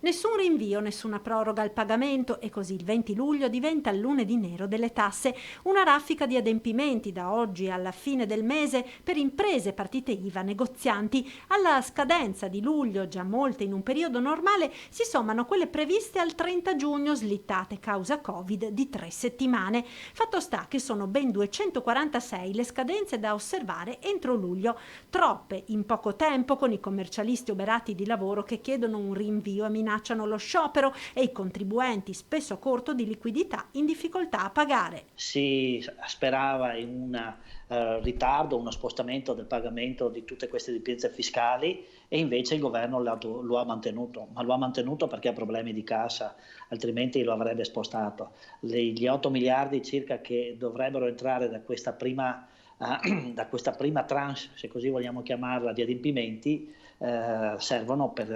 Nessun rinvio, nessuna proroga al pagamento e così il 20 luglio diventa il lunedì nero delle tasse, una raffica di adempimenti da oggi alla fine del mese per imprese, partite IVA, negozianti. Alla scadenza di luglio, già molte in un periodo normale, si sommano quelle previste al 30 giugno, slittate causa Covid di 3 settimane. Fatto sta che sono ben 246 le scadenze da osservare entro luglio, troppe in poco tempo, con i commercialisti oberati di lavoro che chiedono un rinvio e minacciano lo sciopero e i contribuenti, spesso a corto di liquidità, in difficoltà a pagare. Si sperava in un ritardo, uno spostamento del pagamento di tutte queste dipendenze fiscali e invece il governo lo ha mantenuto, ma lo ha mantenuto perché ha problemi di cassa, altrimenti lo avrebbe spostato. Gli 8 miliardi circa che dovrebbero entrare da questa prima tranche, se così vogliamo chiamarla, di adempimenti, servono per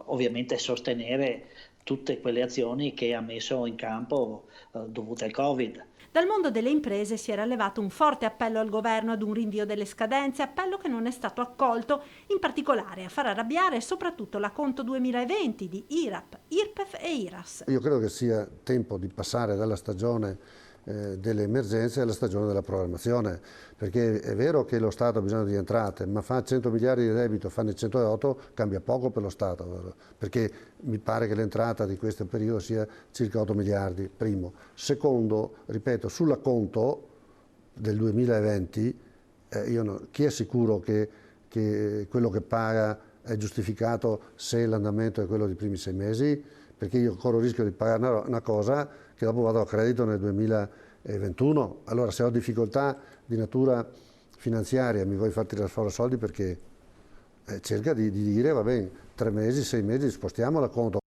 ovviamente sostenere tutte quelle azioni che ha messo in campo dovute al Covid. Dal mondo delle imprese si era levato un forte appello al governo ad un rinvio delle scadenze, appello che non è stato accolto, in particolare a far arrabbiare soprattutto la Conto 2020 di IRAP, IRPEF e IRAS. Io credo che sia tempo di passare dalla stagione delle emergenze alla stagione della programmazione, perché è vero che lo Stato ha bisogno di entrate, ma fa 100 miliardi di debito, fanno 108, cambia poco per lo Stato, perché mi pare che l'entrata di questo periodo sia circa 8 miliardi, primo. Secondo, ripeto, sulla conto del 2020, chi è sicuro che quello che paga è giustificato se l'andamento è quello dei primi 6 mesi? Perché io corro il rischio di pagare una cosa che dopo vado a credito nel 2021. Allora se ho difficoltà di natura finanziaria mi vuoi far tirare fuori soldi perché cerca di dire va bene, 3 mesi, 6 mesi, spostiamo la conto.